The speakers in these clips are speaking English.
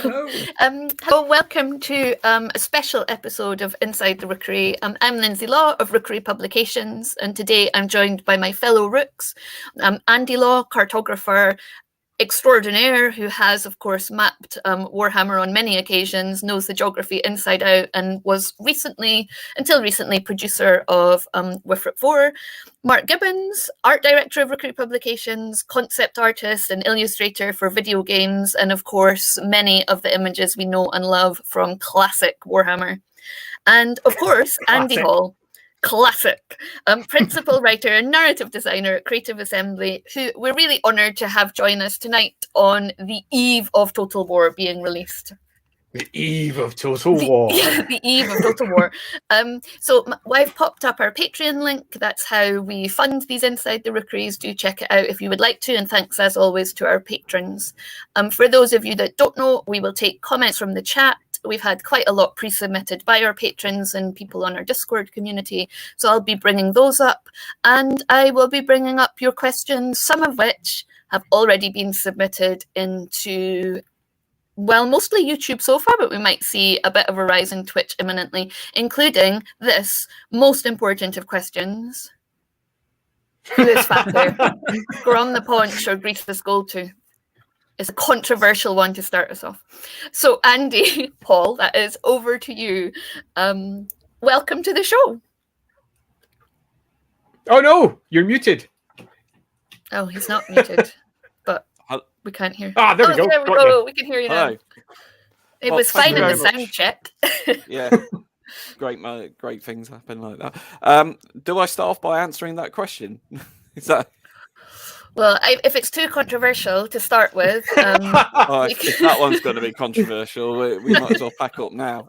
Hello, welcome to a special episode of Inside the Rookery. I'm Lindsay Law of Rookery Publications, and today I'm joined by my fellow Rooks, Andy Law, cartographer extraordinaire, who has, of course, mapped Warhammer on many occasions, knows the geography inside out, and was until recently, producer of Wifrit 4. Mark Gibbons, art director of Rookery Publications, concept artist and illustrator for video games, and of course, many of the images we know and love from classic Warhammer. And of course, Andy Hall, classic, principal writer and narrative designer at Creative Assembly, who we're really honoured to have join us tonight on the eve of Total War being released. The eve of Total War. Yeah, the eve of Total War. So I've popped up our Patreon link. That's how we fund these Inside the Rookeries. Do check it out if you would like to. And thanks, as always, to our patrons. For those of you that don't know, we will take comments from the chat. We've had quite a lot pre-submitted by our patrons and people on our Discord community. So I'll be bringing those up. And I will be bringing up your questions, some of which have already been submitted into... well, mostly YouTube so far, but we might see a bit of a rise in Twitch imminently, including this most important of questions. Who is fatter, Grom the Paunch or Grease the Skull 2? It's a controversial one to start us off. So, Andy, Paul, that is over to you. Welcome to the show. Oh, no, you're muted. Oh, he's not muted, but we can't hear. Ah, there we go. There we go. We can hear you now. Hello. It was fine in the sound check. Yeah, great things happen like that. Do I start off by answering that question? Is that... Well, if it's too controversial to start with, if that one's going to be controversial, we might as well pack up now.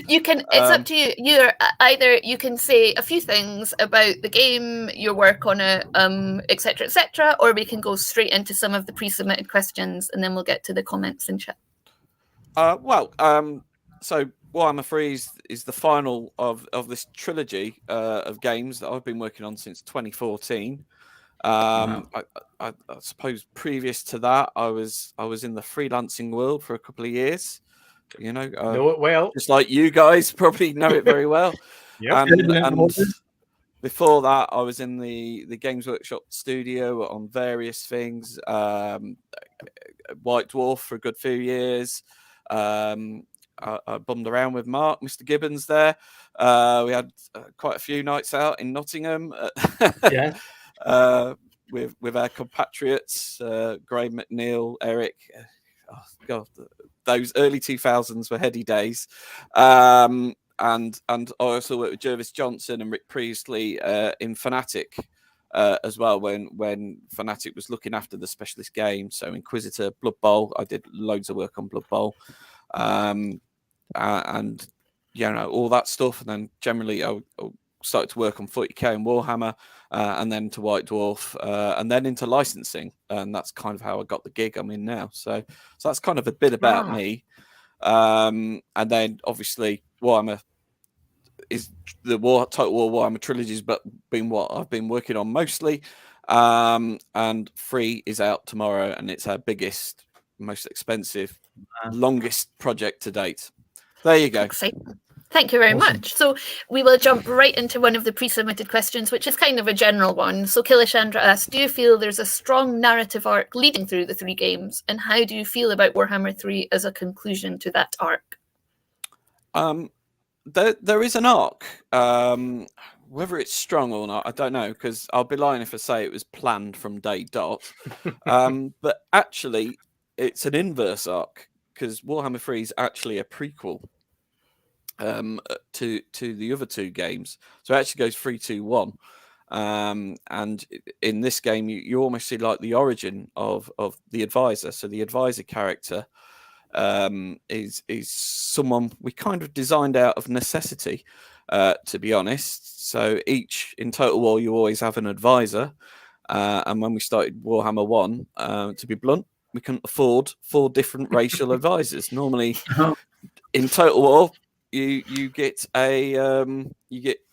You can. It's up to you. You can say a few things about the game, your work on it, etc., or we can go straight into some of the pre-submitted questions, and then we'll get to the comments and chat. So Warhammer 3 is the final of this trilogy of games that I've been working on since 2014. I suppose previous to that, I was in the freelancing world for a couple of years. You know it well, just like you guys probably know it very well. And before that, I was in the Games Workshop studio on various things. White Dwarf for a good few years. I bummed around with Mark, Mr. Gibbons there. We had quite a few nights out in Nottingham. Yeah. With our compatriots, Graham McNeil, Eric. Oh God, those early 2000s were heady days. And I also worked with Jervis Johnson and Rick Priestley in Fanatic as well when Fanatic was looking after the specialist games. So Inquisitor, Blood Bowl, I did loads of work on Blood Bowl, and all that stuff. And then generally I started to work on 40k and Warhammer, and then to White Dwarf, and then into licensing, and that's kind of how I got the gig I'm in now. So that's kind of a bit about me. And then obviously Warhammer is the Total War Warhammer trilogies, but been what I've been working on mostly. And 3 is out tomorrow, and it's our biggest, most expensive, longest project to date. There you go. Exciting. Thank you very much. So we will jump right into one of the pre-submitted questions, which is kind of a general one. So Kilishandra asks, do you feel there's a strong narrative arc leading through the 3 games? And how do you feel about Warhammer 3 as a conclusion to that arc? There is an arc. Whether it's strong or not, I don't know, because I'll be lying if I say it was planned from day dot. But actually, it's an inverse arc, because Warhammer 3 is actually a prequel to the other 2 games. So it actually goes 3, 2, 1. And in this game, you almost see like the origin of the advisor. So the advisor character is someone we kind of designed out of necessity, to be honest. So in Total War, you always have an advisor. And when we started Warhammer 1, to be blunt, we couldn't afford 4 different racial advisors. Normally, in Total War, you get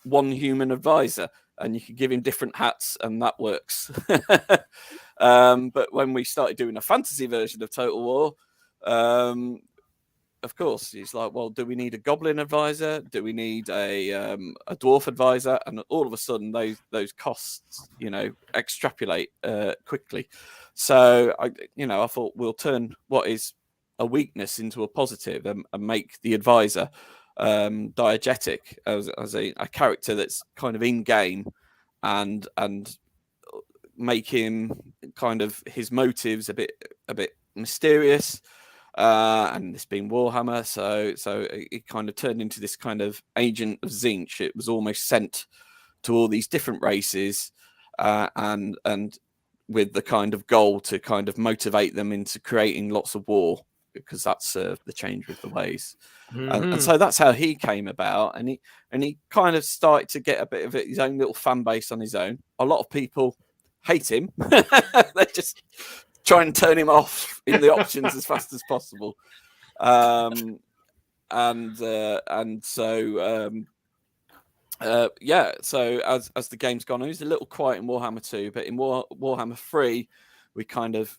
one human advisor, and you can give him different hats, and that works. But when we started doing a fantasy version of Total War, Of course, he's like, well, do we need a goblin advisor? Do we need a dwarf advisor? And all of a sudden, those costs, extrapolate quickly. So I thought we'll turn what is a weakness into a positive and make the advisor diegetic as a character that's kind of in game, and make him kind of his motives a bit mysterious. And this being Warhammer, so it kind of turned into this kind of agent of Zinch. It was almost sent to all these different races, and with the kind of goal to kind of motivate them into creating lots of war, because that's the change with the ways. And so that's how he came about, and he kind of started to get a bit of his own little fan base on his own. A lot of people hate him. They just try and turn him off in the options as fast as possible. So as the game's gone on, he's a little quiet in Warhammer 2, but in Warhammer 3, we kind of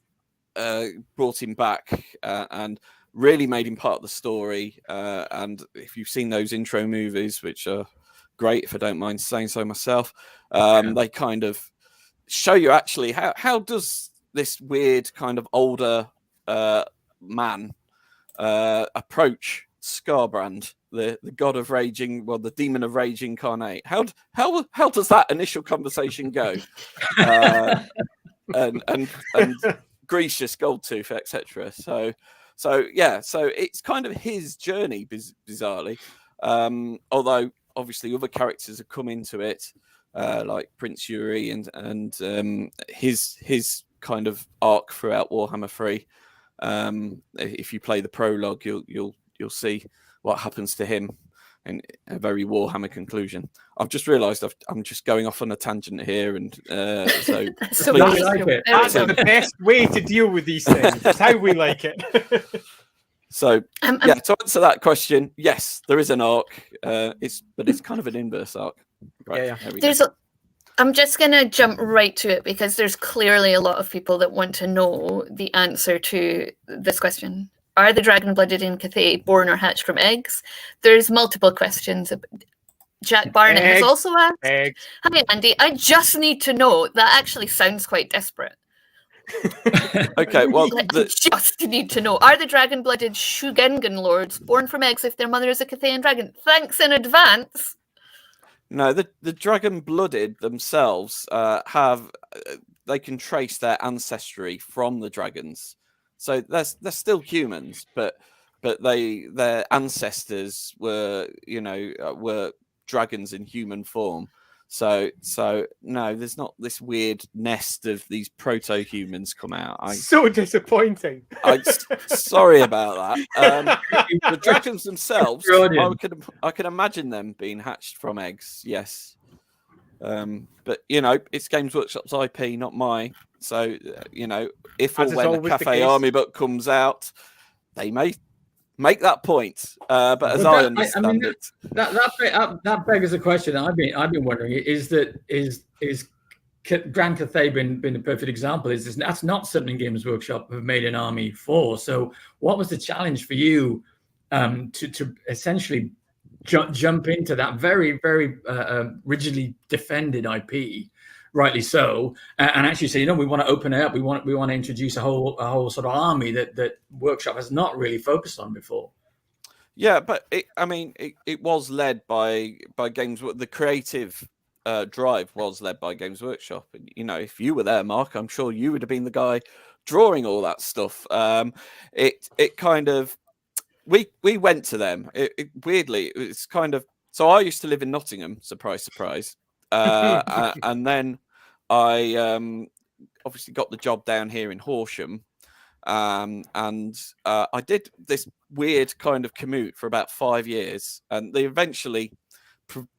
brought him back and really made him part of the story. And if you've seen those intro movies, which are great, if I don't mind saying so myself, they kind of show you actually how does this weird kind of older man approach Scarbrand, the god of raging, the demon of rage incarnate. How does that initial conversation go? And Grecius, Goldtooth, etc. So it's kind of his journey, bizarrely. Although obviously other characters have come into it, like Prince Yuri and his kind of arc throughout Warhammer 3. If you play the prologue, you'll see what happens to him in a very Warhammer conclusion. I've just realised I'm just going off on a tangent here, and so So we like it. That's the best way to deal with these things. That's how we like it. So to answer that question, yes, there is an arc. But it's kind of an inverse arc. Right, yeah. I'm just going to jump right to it, because there's clearly a lot of people that want to know the answer to this question. Are the dragon-blooded in Cathay born or hatched from eggs? There's multiple questions. Jack Barnett has also asked. Hi, Andy. I just need to know. That actually sounds quite desperate. Okay, well... I just need to know. Are the dragon-blooded Shugengan lords born from eggs if their mother is a Cathayan dragon? Thanks in advance. No, the dragon-blooded themselves they can trace their ancestry from the dragons, so they're still humans, but their ancestors were dragons in human form. So no, there's not this weird nest of these proto-humans come out. So disappointing. Sorry about that. The dragons themselves, I can imagine them being hatched from eggs. Yes, but it's Games Workshop's IP, not mine. So if or when the Cafe Army book comes out, they may make that point, but as I understand it, that begs a question. I've been wondering: is Grand Cathay been a perfect example? That's not something Games Workshop have made an army for. So, what was the challenge for you to essentially jump into that very very rigidly defended IP? Rightly so, and actually say, we want to open it up. We want to introduce a whole sort of army that Workshop has not really focused on before. Yeah, but it was led by Games. The creative drive was led by Games Workshop. And, if you were there, Mark, I'm sure you would have been the guy drawing all that stuff. It kind of we went to them. Weirdly, it's kind of. So I used to live in Nottingham. Surprise, surprise. And then I obviously got the job down here in Horsham, and I did this weird kind of commute for about 5 years, and they eventually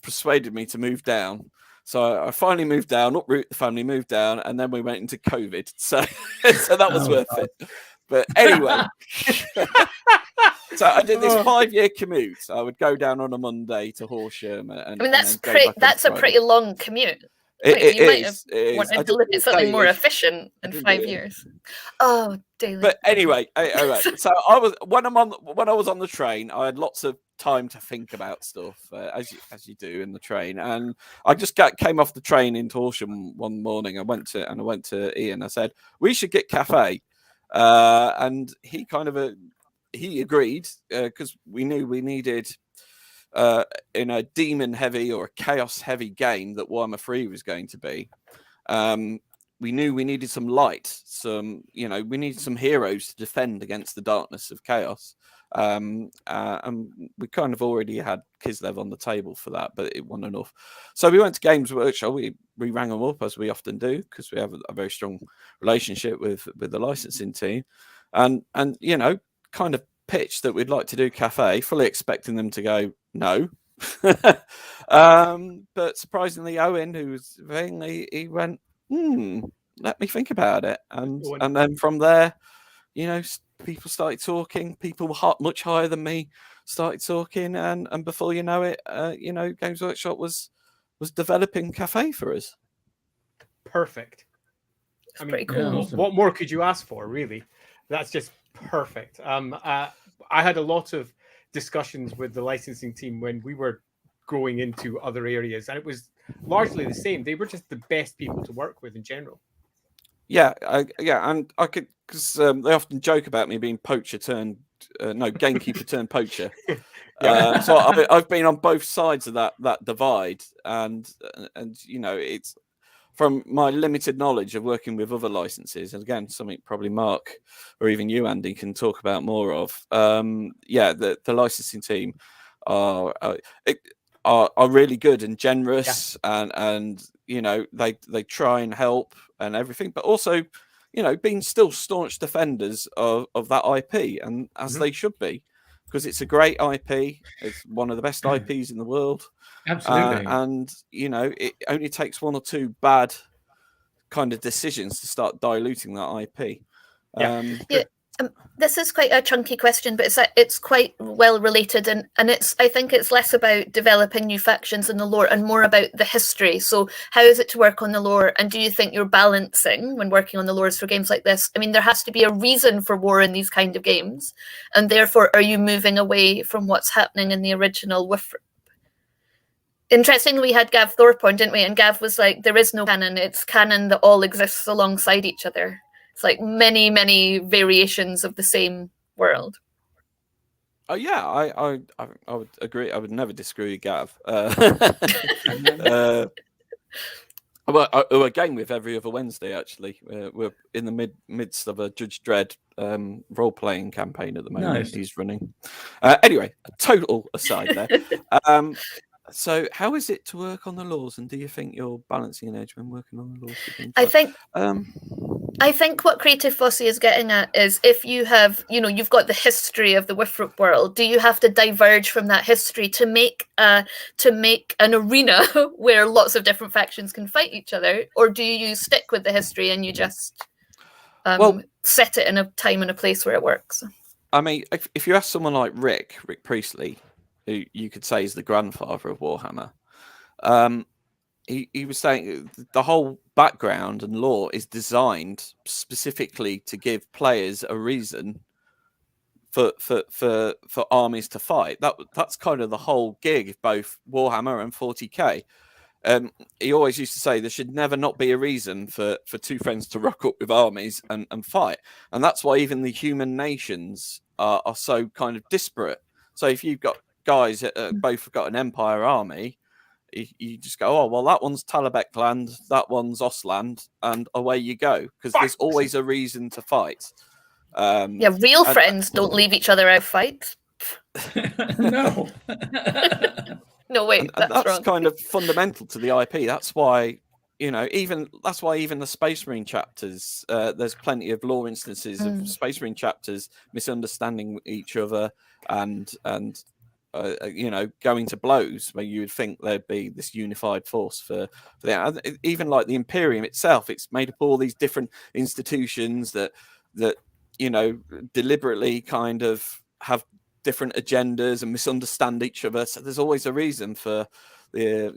persuaded me to move down. So I finally moved down, uproot the family, moved down, and then we went into COVID. So that was worth it. But anyway, so I did this 5-year commute. I would go down on a Monday to Horsham. That's a pretty long commute. You might have It is. wanted to look at something more efficient in didn't 5 do it. years. Oh, daily. But anyway, so when I was on the train, I had lots of time to think about stuff, as you do in the train. And I just came off the train into Horsham one morning. I went to Ian. I said we should get cafe, and he kind of he agreed because we knew we needed. In a demon heavy or a chaos heavy game that Warhammer 3 was going to be, we knew we needed some light, we needed some heroes to defend against the darkness of chaos. And we kind of already had Kislev on the table for that, but it wasn't enough. So we went to Games Workshop. We rang them up, as we often do, because we have a very strong relationship with the licensing team, and kind of pitched that we'd like to do cafe, fully expecting them to go no. But surprisingly, Owen, who was vaguely, he went, let me think about it. And then from there, people started talking. People much higher than me started talking, and before you know it, Games Workshop was developing cafe for us. Perfect. I mean, pretty cool. Awesome. What more could you ask for, really? That's just perfect. I had a lot of discussions with the licensing team when we were growing into other areas, and it was largely the same. They were just the best people to work with in general. Yeah, and I could, because they often joke about me being gamekeeper turned poacher. So I've been on both sides of that divide, and it's from my limited knowledge of working with other licenses, and again, something probably Mark or even you, Andy, can talk about more of. The licensing team are really good and generous, and they try and help and everything, but also being still staunch defenders of that IP, and as they should be, because it's a great IP. It's one of the best IPs in the world. Absolutely. And it only takes one or two bad kind of decisions to start diluting that IP. This is quite a chunky question, but it's quite well related, and I think it's less about developing new factions in the lore and more about the history. So how is it to work on the lore, and do you think you're balancing when working on the lores for games like this? I mean, there has to be a reason for war in these kind of games, and therefore are you moving away from what's happening in the original Wifrip? Interestingly, we had Gav Thorpe on, didn't we? And Gav was like, there is no canon, it's canon that all exists alongside each other. It's like many, many variations of the same world. Oh yeah, I would agree. I would never disagree with Gav. Well, again, with every other Wednesday, actually, we're in the midst of a Judge Dredd role-playing campaign at the moment. Nice. He's running. Anyway, a total aside there. So, how is it to work on the laws, and do you think you're balancing an edge when working on the laws? I think what Creative Fossey is getting at is if you have, you've got the history of the Wifrip world, do you have to diverge from that history to make an arena where lots of different factions can fight each other, or do you stick with the history and you just set it in a time and a place where it works? I mean, if you ask someone like Rick Priestley, who you could say is the grandfather of Warhammer, he was saying the whole background and lore is designed specifically to give players a reason for armies to fight. That's kind of the whole gig of both Warhammer and 40k. He always used to say there should never not be a reason for two friends to rock up with armies and fight, and that's why even the human nations are so kind of disparate. So if you've got guys that both have got an empire army, you just go, oh well, that one's Talabek land, that one's Ostland, and away you go, because there's always a reason to fight. Real friends don't leave each other out fights. No. No, wait, that's wrong. Kind of fundamental to the IP. That's why even the Space Marine chapters, there's plenty of lore instances of Space Marine chapters misunderstanding each other and going to blows where you would think there'd be this unified force for that. Even like the Imperium itself, it's made up of all these different institutions that deliberately kind of have different agendas and misunderstand each other. So there's always a reason for the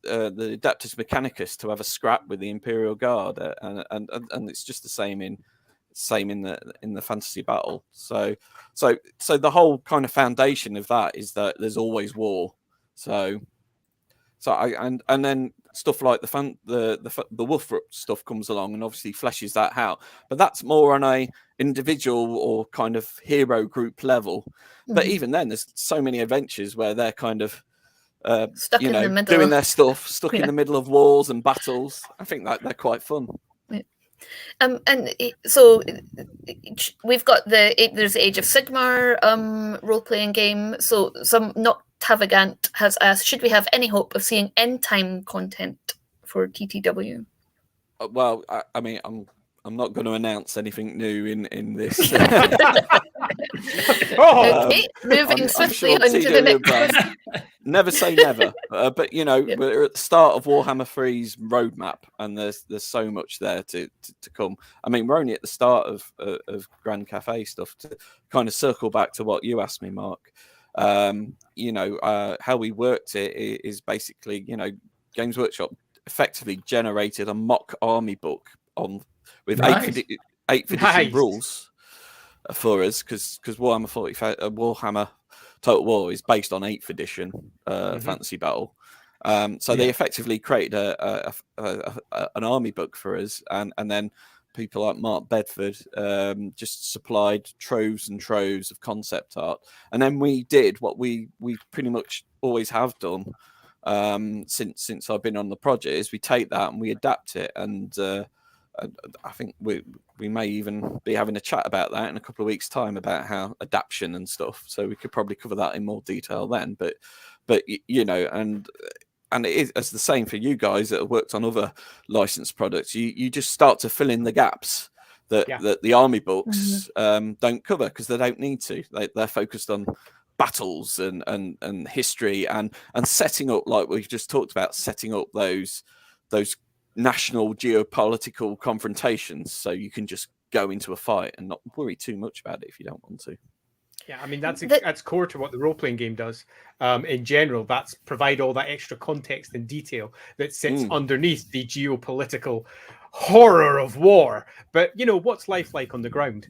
Adeptus Mechanicus to have a scrap with the Imperial Guard, and it's just the same in the fantasy battle. So the whole kind of foundation of that is that there's always war. So and then stuff like the Wolf stuff comes along and obviously fleshes that out, but that's more on a individual or kind of hero group level. But even then, there's so many adventures where they're kind of stuck in the middle, doing their stuff, stuck in the middle of wars and battles. I think that they're quite fun. So we've got there's the Age of Sigmar role-playing game. So some not Tavagant has asked, should we have any hope of seeing end time content for TTW? Well, I mean, I'm not going to announce anything new in this. Okay, moving swiftly on to the next. Never say never, but we're at the start of Warhammer 3's roadmap, and there's so much there to come. I mean, we're only at the start of Grand Cafe stuff. To kind of circle back to what you asked me, Mark, how we worked it is basically, Games Workshop effectively generated a mock army book with eighth edition rules for us, because Warhammer Total War is based on 8th edition fantasy battle. They effectively created an army book for us, and then people like Mark Bedford just supplied troves and troves of concept art, and then we did what we pretty much always have done since I've been on the project, is we take that and we adapt it, and I think we may even be having a chat about that in a couple of weeks' time about how adaptation and stuff. So we could probably cover that in more detail then. But and it's the same for you guys that have worked on other licensed products. You just start to fill in the gaps that the army books don't cover, because they don't need to. They're focused on battles and history and setting up, like we've just talked about, setting up those national geopolitical confrontations, so you can just go into a fight and not worry too much about it if you don't want to. Yeah, I mean, that's core to what the role-playing game does. In general, that's provide all that extra context and detail that sits underneath the geopolitical horror of war. But what's life like on the ground?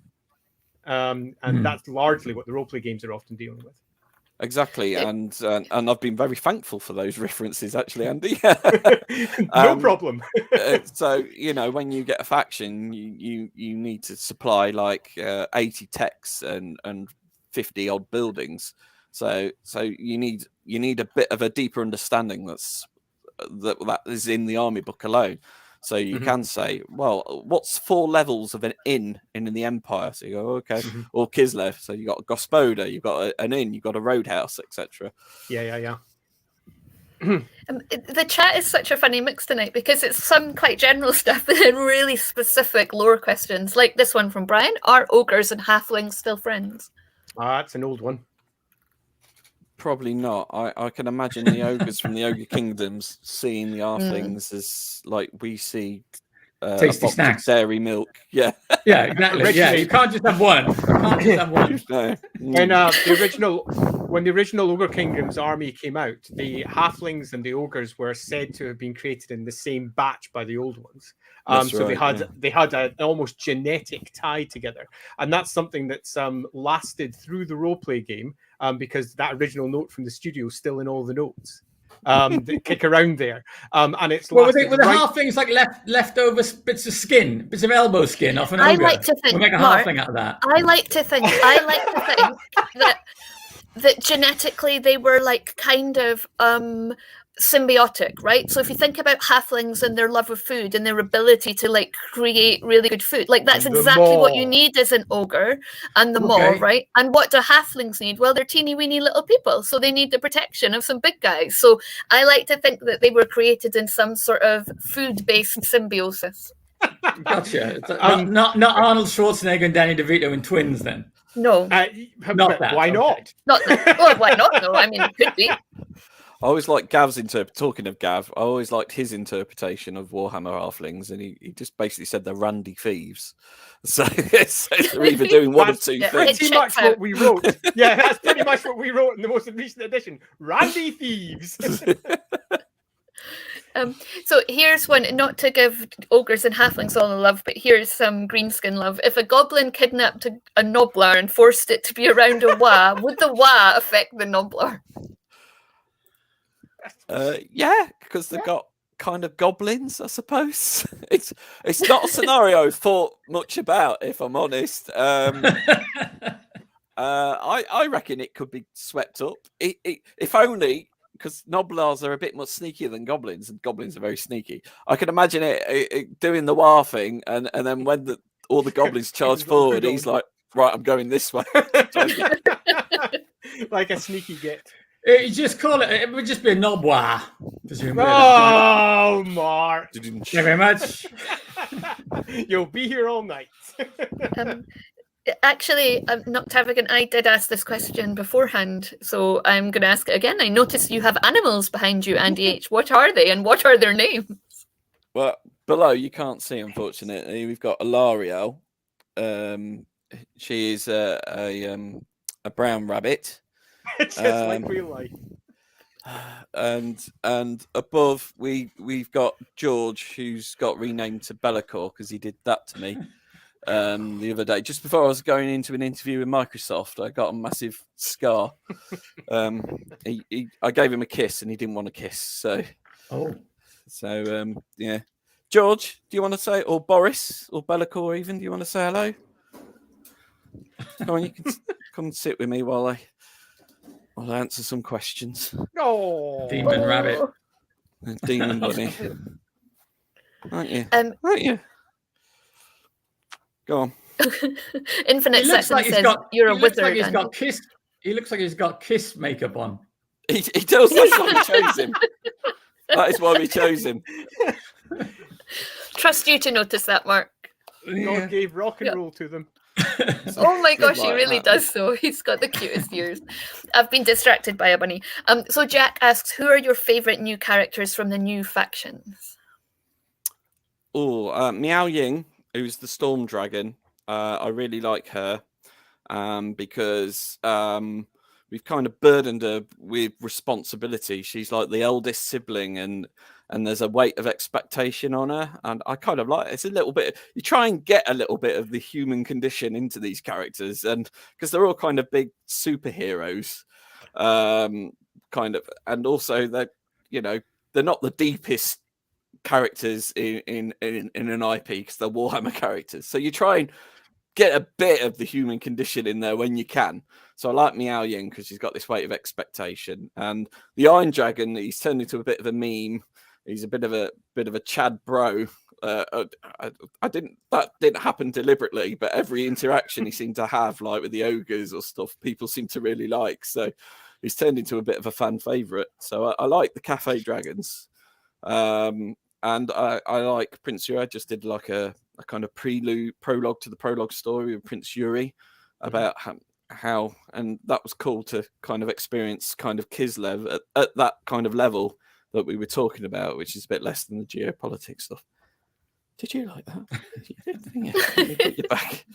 And that's largely what the role-play games are often dealing with. Exactly, and I've been very thankful for those references, actually, Andy. No problem. So when you get a faction, you need to supply like 80 techs and 50 odd buildings. So you need a bit of a deeper understanding that is in the army book alone. So you can say, well, what's 4 levels of an inn in the Empire? So you go, okay, or Kislev. So you got a Gospoda, you've got an inn, you've got a roadhouse, etc. Yeah. The chat is such a funny mix tonight, because it's some quite general stuff and then really specific lore questions, like this one from Brian: are ogres and halflings still friends? That's an old one. Probably not. I can imagine the ogres from the Ogre Kingdoms seeing the halflings as like we see tasty a box snacks, of dairy milk. Yeah, exactly. Yeah, you can't just have one. No. When the original Ogre Kingdoms army came out, the halflings and the ogres were said to have been created in the same batch by the old ones. They had an almost genetic tie together, and that's something that's lasted through the roleplay game, because that original note from the studio is still in all the notes that kick around there, and it's were the halflings like leftover bits of skin, bits of elbow skin off an ogre? I like to think, we'll make a Mark, halfling out of that. I like to think that genetically they were like kind of symbiotic, right? So if you think about halflings and their love of food and their ability to like create really good food, like that's exactly what you need as an ogre and the maw, right? And what do halflings need? Well, they're teeny weeny little people, so they need the protection of some big guys. So I like to think that they were created in some sort of food-based symbiosis. Gotcha. Not Arnold Schwarzenegger and Danny DeVito in Twins, then. No, not that. Why not? Not that. Well, why not? No, I mean, it could be. I always like Gav's talking of Gav, I always liked his interpretation of Warhammer Halflings, and he just basically said they're randy thieves. So they're either doing one of two things. Pretty much what we wrote. Yeah, that's pretty much what we wrote in the most recent edition. Randy thieves. So here's one, not to give ogres and halflings all the love, but here's some greenskin love. If a goblin kidnapped a nobbler and forced it to be around a wa, would the wa affect the nobbler? Yeah, because they've got kind of goblins, I suppose. It's not a scenario I've thought much about, if I'm honest. I reckon it could be swept up. If only because nobblers are a bit more sneakier than goblins, and goblins are very sneaky. I can imagine it doing the war thing, and then when all the goblins charge forward, he's like, right, I'm going this way. Like a sneaky git. You just call it. It would just be a nobwa. Oh, Mark! Thank you very much. You'll be here all night. Actually, Noctavigan, I did ask this question beforehand, so I'm going to ask it again. I noticed you have animals behind you, Andy H. What are they, and what are their names? Well, below you can't see, unfortunately. We've got Alarial. She is a brown rabbit. Just like real life. And above we've got George, who's got renamed to Bellacore because he did that to me the other day. Just before I was going into an interview with Microsoft, I got a massive scar. I gave him a kiss and he didn't want a kiss. So yeah. George, do you want to say, or Boris, or Bellacore even, do you want to say hello? Come on, you can come and sit with me while I'll answer some questions. Oh, Demon rabbit. Demon bunny. Aren't you? Aren't you? Go on. Infinite Saxon says you're a wizard. He looks like he's got kiss makeup on. He does. That's why we chose him. That is why we chose him. Trust you to notice that, Mark. God gave rock and roll to them. Oh my gosh, he really does so. He's got the cutest ears. I've been distracted by a bunny. So Jack asks, who are your favourite new characters from the new factions? Meow Ying, who's the Storm Dragon. I really like her because we've kind of burdened her with responsibility. She's like the eldest sibling, and there's a weight of expectation on her, and I kind of like it. It's a little bit, you try and get a little bit of the human condition into these characters, and because they're all kind of big superheroes, kind of, and also they're not the deepest characters in an IP because they're Warhammer characters, so you try and get a bit of the human condition in there when you can. So I like Meow Ying because she's got this weight of expectation, and the Iron Dragon, he's turned into a bit of a meme. He's a bit of a Chad bro. That didn't happen deliberately, but every interaction he seemed to have, like with the ogres or stuff, people seem to really like. So he's turned into a bit of a fan favorite. So I like the Cafe Dragons, and I like Prince Yuri. I just did like a kind of prologue to the prologue story of Prince Yuri about how, and that was cool to kind of experience kind of Kislev at that kind of level that we were talking about, which is a bit less than the geopolitics stuff. Did you like that? Yeah. Let me put you back.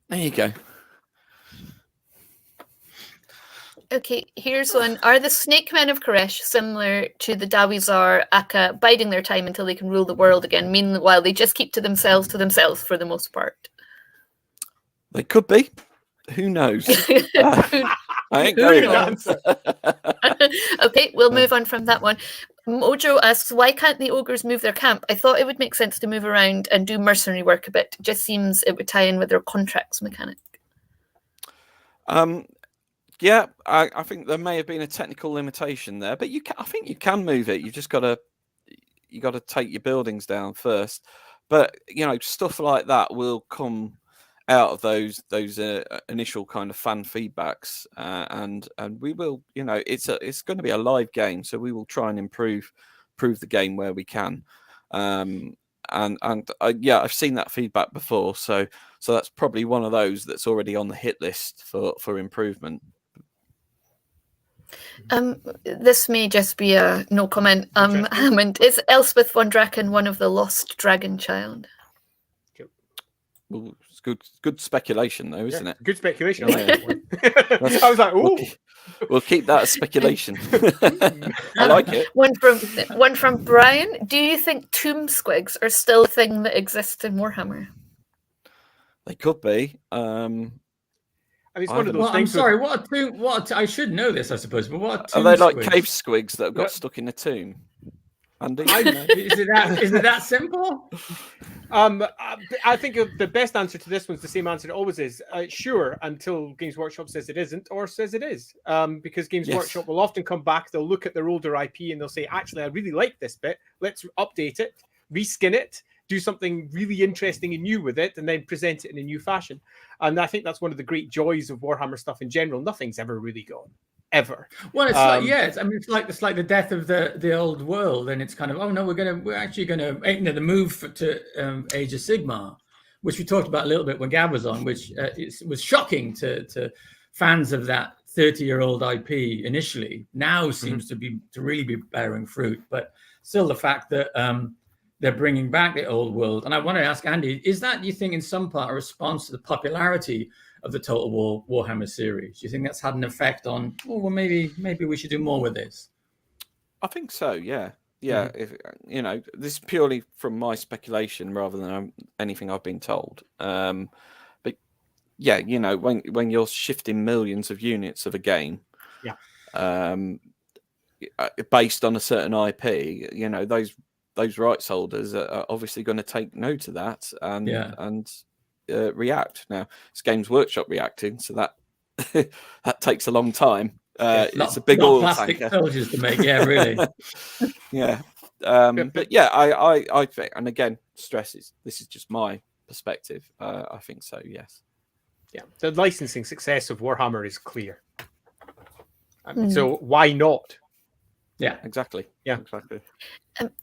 There you go. Okay, here's one. Are the Snake Men of Koresh similar to the Dawizar Akka, biding their time until they can rule the world again? Meanwhile, they just keep to themselves for the most part. They could be. Who knows? I ain't going on. Okay, we'll move on from that one. Mojo asks, why can't the ogres move their camp? I thought it would make sense to move around and do mercenary work a bit. It just seems it would tie in with their contracts mechanic. Yeah, I think there may have been a technical limitation there, but I think you can move it. You just got to take your buildings down first. But stuff like that will come out of those initial kind of fan feedbacks, and we will, it's going to be a live game, so we will try and improve the game where we can. I've seen that feedback before, so that's probably one of those that's already on the hit list for improvement. This may just be a no comment. Hammond, is Elspeth von Draken one of the lost dragon child? Well, it's good speculation, though, isn't it? Good speculation. Yeah. I was like, oh. We'll keep that as speculation. I like it. One from Brian. Do you think Tombstwigs are still a thing that exists in Warhammer? They could be. I mean, it's one of those things. I'm sorry. What I should know this, I suppose. But what are they like cave squigs that have got stuck in a tomb? Andy, is it that simple? I think the best answer to this one's the same answer it always is. Sure, until Games Workshop says it isn't or says it is. Because Games Workshop will often come back, they'll look at their older IP and they'll say, actually, I really like this bit. Let's update it, reskin it, do something really interesting and new with it, and then present it in a new fashion. And I think that's one of the great joys of Warhammer stuff in general. Nothing's ever really gone. Ever. Well, it's it's like the death of the old world, and it's kind of we're actually gonna the move to Age of Sigmar, which we talked about a little bit when Gab was on, which was shocking to fans of that 30-year-old IP initially. Now seems to really be bearing fruit, but still the fact that they're bringing back the old world. And I want to ask Andy, is that, you think, in some part a response to the popularity of the Total War Warhammer series? Do you think that's had an effect on, maybe we should do more with this? I think so, yeah. Yeah, if this is purely from my speculation rather than anything I've been told. But yeah, when you're shifting millions of units of a game, based on a certain IP, those rights holders are obviously going to take note of that and react. Now it's Games Workshop reacting, so that that takes a long time. It's a big oil plastic tanker. Soldiers to make, really. Yeah, but yeah, I think, and again, this is just my perspective. I think so. Yes. Yeah, the licensing success of Warhammer is clear. So why not? Yeah, exactly. Yeah, exactly.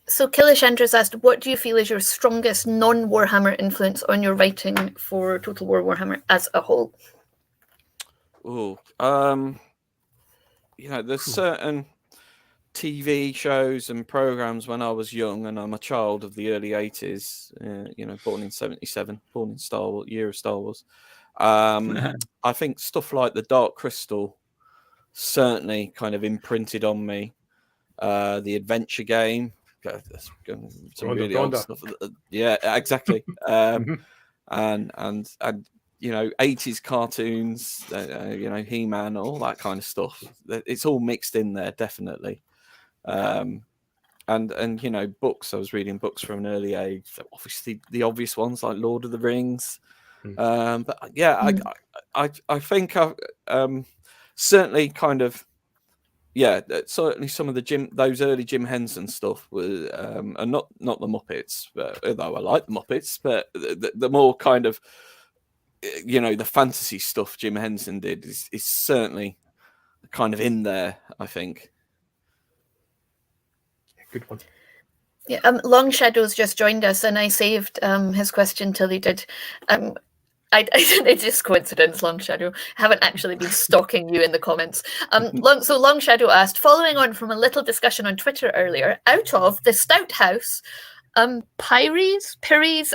So Killish Andrews asked, what do you feel is your strongest non-Warhammer influence on your writing for Total War Warhammer as a whole? There's certain TV shows and programs when I was young, and I'm a child of the early 80s, born in 77, born in year of Star Wars. I think stuff like the Dark Crystal certainly kind of imprinted on me. The adventure game, some really old stuff. Yeah, exactly. And 80s cartoons, He-Man, all that kind of stuff. It's all mixed in there, definitely. And books. I was reading books from an early age. Obviously, the obvious ones like Lord of the Rings. But yeah, I think I've certainly kind of. Yeah, certainly some of those early Jim Henson stuff was, and not the Muppets, although I like the Muppets, but the more kind of, the fantasy stuff Jim Henson did is certainly kind of in there, I think. Good one. Yeah, Long Shadow's just joined us, and I saved his question till he did. It's just coincidence, Long Shadow. I haven't actually been stalking you in the comments. So Long Shadow asked, following on from a little discussion on Twitter earlier, out of the Stout House, Pyres,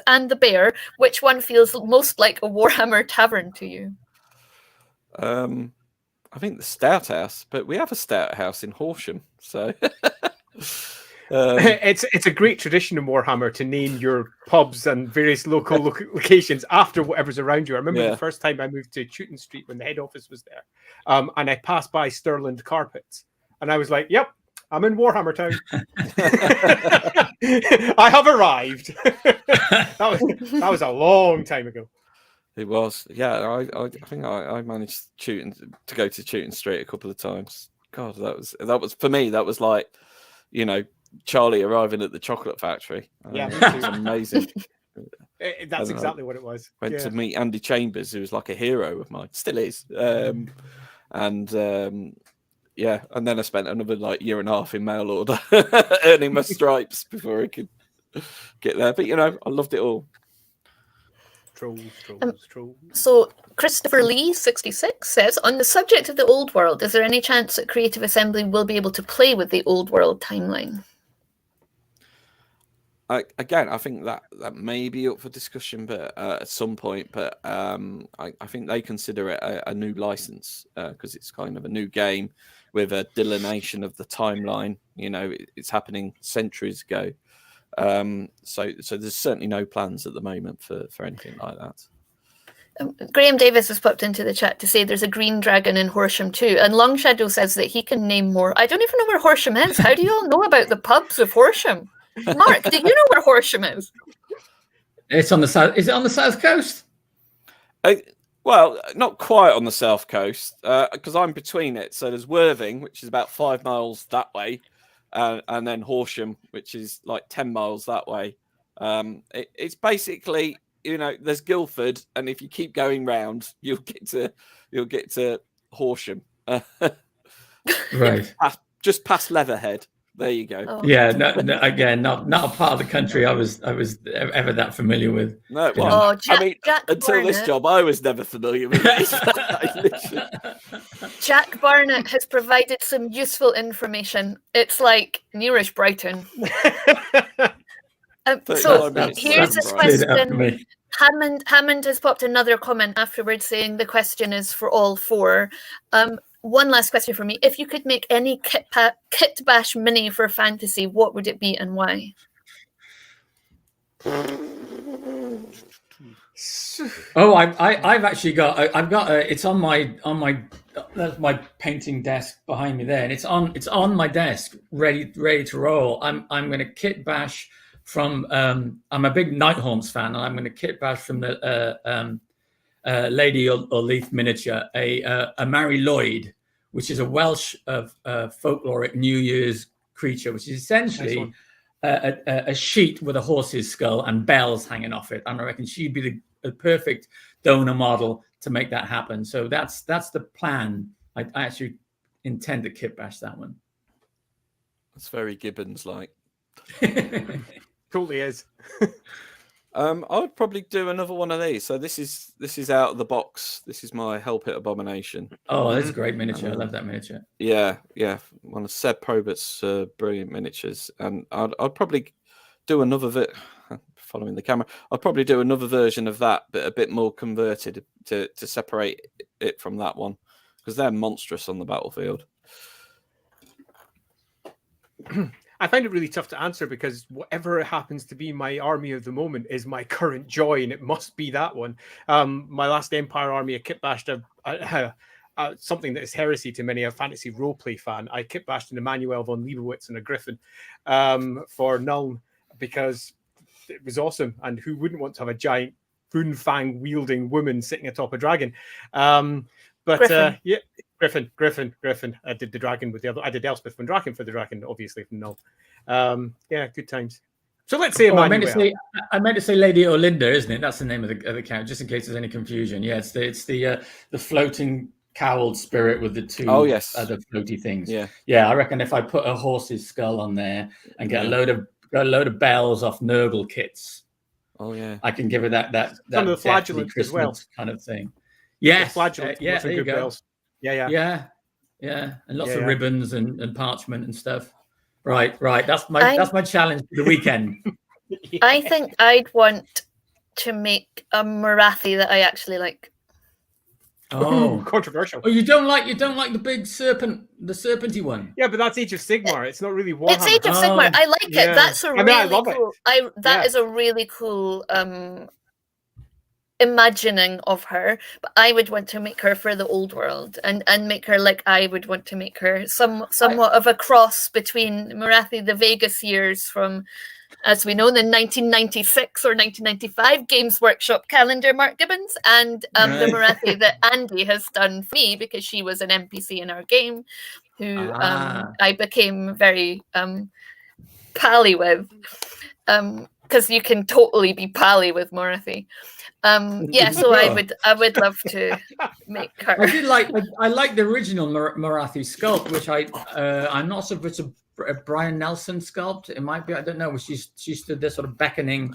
and the Bear, which one feels most like a Warhammer tavern to you? I think the Stout House, but we have a Stout House in Horsham, so... It's a great tradition in Warhammer to name your pubs and various local locations after whatever's around you. I remember the first time I moved to Chewton Street when the head office was there, and I passed by Stirland Carpets, and I was like, "Yep, I'm in Warhammer Town. I have arrived." that was a long time ago. It was, yeah. I think I managed to go to Chewton Street a couple of times. God, that was for me. That was like, Charlie arriving at the chocolate factory. Yeah, it was amazing. That's exactly what it was. Went to meet Andy Chambers, who was like a hero of mine, still is. And then I spent another year and a half in mail order, earning my stripes before I could get there. But I loved it all. Trolls. So Christopher Lee 66 says, on the subject of the old world, is there any chance that Creative Assembly will be able to play with the old world timeline? Again, I think that may be up for discussion, but at some point. But I think they consider it a new license because it's kind of a new game with a delineation of the timeline. You know, it's happening centuries ago. So there's certainly no plans at the moment for anything like that. Graham Davis has popped into the chat to say there's a green dragon in Horsham too, and Long Shadow says that he can name more. I don't even know where Horsham is. How do you all know about the pubs of Horsham? Mark, do you know where Horsham is? It's on the south. Is it on the south coast? Well, not quite on the south coast because I'm between it. So there's Worthing, which is about 5 miles that way, and then Horsham, which is like 10 miles that way. It's basically, you know, there's Guildford, and if you keep going round, you'll get to Horsham. Right. Just past Leatherhead. There you go. Oh. Yeah, no, again, not a part of the country I was ever that familiar with. No, well, Jack until this job, I was never familiar with it. Jack Barnett has provided some useful information. It's like nearish Brighton. So here's this question. Hammond has popped another comment afterwards saying the question is for all four. One last question for me. If you could make any Kitbash mini for fantasy, what would it be and why? Oh, I've actually got it's on my that's my painting desk behind me there, and it's on my desk ready to roll. I'm going to kitbash from I'm a big Nighthaunts fan, and I'm going to kitbash from the Lady O'Leith miniature, a Mary Lloyd, which is a Welsh folkloric New Year's creature, which is essentially a sheet with a horse's skull and bells hanging off it. And I reckon she'd be the perfect donor model to make that happen. So that's the plan. I actually intend to kitbash that one. That's very Gibbons-like. Totally is. I would probably do another one of these. So this is out of the box. This is my Hell Pit Abomination. Oh, that's a great miniature. I love that miniature. Yeah, one of Seb Probert's brilliant miniatures, and I'd probably do another following the camera. I'd probably do another version of that, but a bit more converted to separate it from that one because they're monstrous on the battlefield. I find it really tough to answer because whatever happens to be my army of the moment is my current joy, and it must be that one. My last Empire army, I kitbashed something that is heresy to many, a fantasy roleplay fan. I kitbashed an Emmanuel von Leibowitz and a Griffin for Nuln because it was awesome, and who wouldn't want to have a giant Boonfang wielding woman sitting atop a dragon? Griffin. Yeah. Griffin. I did the dragon with the other. I did Elspeth von Draken for the dragon, obviously from Null. Yeah, good times. So let's say I meant to say Lady Olinda, isn't it? That's the name of the count, just in case there's any confusion. Yeah, it's the floating cowled spirit with the two other floaty things. Yeah. I reckon if I put a horse's skull on there and get a load of bells off Nurgle kits. Oh yeah, I can give it that some of the flagellants Christmas as well, kind of thing. Yes, flagellants. Yeah, there you go. Bells. Yeah, and lots of ribbons and parchment and stuff. Right. That's my challenge for the weekend. I think I'd want to make a marathi that I actually like. Oh, controversial. Oh, you don't like the big serpent, the serpenty one? Yeah, but that's Age of Sigmar. It's not really Warhammer. It's Age of Sigmar. I like it. That's a really I love cool. It. That is a really cool imagining of her, but I would want to make her for the old world and make her like I would want to make her somewhat of a cross between Marathi, the Vegas years from, as we know, the 1996 or 1995 Games Workshop calendar, Mark Gibbons, and the Marathi that Andy has done for me because she was an NPC in our game who I became very pally with, because you can totally be pally with Marathi. So I would love to make her. I like the original Marathi sculpt, which I'm not sure if it's a Brian Nelson sculpt. It might be, I don't know. She stood there sort of beckoning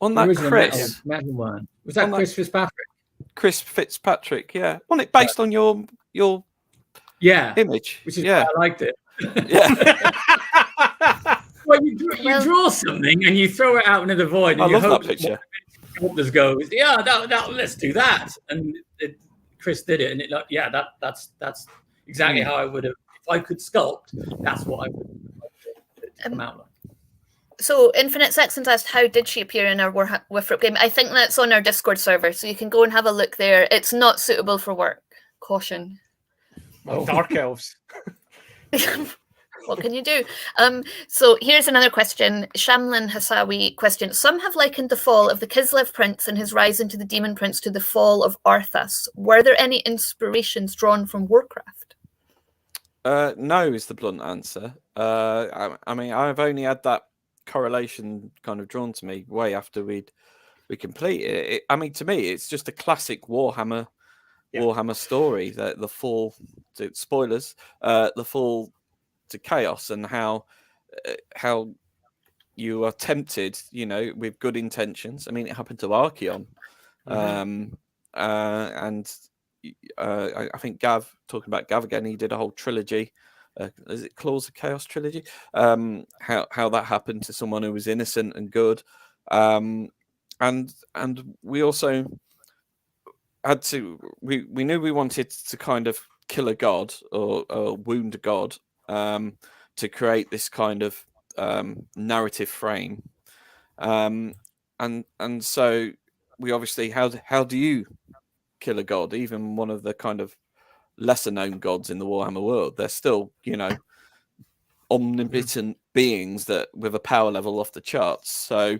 On The that original Chris. metal one. Was that On that- Chris Fitzpatrick? Chris Fitzpatrick, yeah. Wasn't it based on your Yeah, image? which is Yeah. why I liked it. Yeah. Well, you draw something and you throw it out into the void. And I you love hope that picture. Sculptors goes, yeah, let's do that. And Chris did it, and that's exactly how I would have. If I could sculpt, that's what I would come out like. So Infinite Saxons asked, how did she appear in our Warfrop game? I think that's on our Discord server, so you can go and have a look there. It's not suitable for work. Caution. Dark elves. What can you do? So here's another question. Shamlin Hassawi question. Some have likened the fall of the Kislev Prince and his rise into the Demon Prince to the fall of Arthas. Were there any inspirations drawn from Warcraft? No is the blunt answer. I mean, I've only had that correlation kind of drawn to me way after we complete it. I mean, to me, it's just a classic Warhammer story. That the fall to spoilers, the fall to chaos, and how you are tempted, with good intentions. I mean, it happened to Archeon, and I think Gav, talking about Gav again, he did a whole trilogy. Is it Claws of Chaos trilogy? How that happened to someone who was innocent and good, and we also had to. We knew we wanted to kind of kill a god or wound a god, to create this kind of narrative frame, and so we obviously how do you kill a god, even one of the kind of lesser known gods in the Warhammer world? They're still, omnipotent beings that with a power level off the charts. So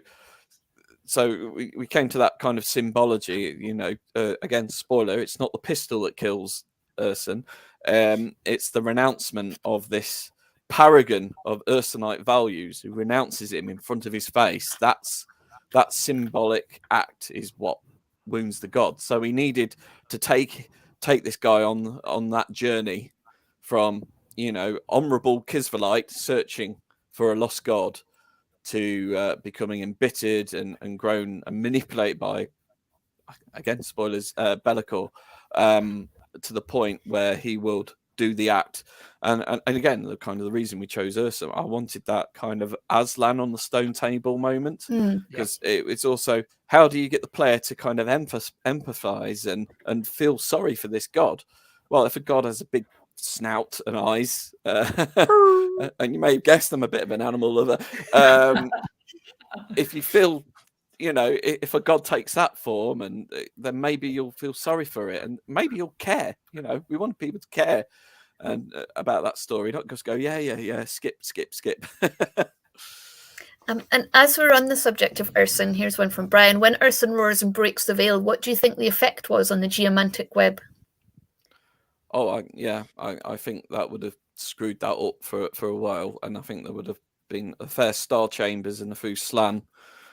we came to that kind of symbology, again, spoiler, it's not the pistol that kills Urson. It's the renouncement of this paragon of Ursonite values who renounces him in front of his face. That symbolic act is what wounds the god. So we needed to take this guy on that journey from honorable Kisvalite searching for a lost god to becoming embittered and grown and manipulated by, again, spoilers, Be'lakor, to the point where he would do the act. And again, the kind of the reason we chose Ursa, I wanted that kind of Aslan on the stone table moment, because it's also, how do you get the player to kind of empathize and feel sorry for this god? Well, if a god has a big snout and eyes, and you may have guessed I'm a bit of an animal lover, if you feel, if a god takes that form, and then maybe you'll feel sorry for it, and maybe you'll care. We want people to care and about that story, not just go skip. And as we're on the subject of Urson, here's one from Brian. When Urson roars and breaks the veil, what do you think the effect was on the Geomantic web? I think that would have screwed that up for a while, and I think there would have been a fair Star Chambers and a few Slan,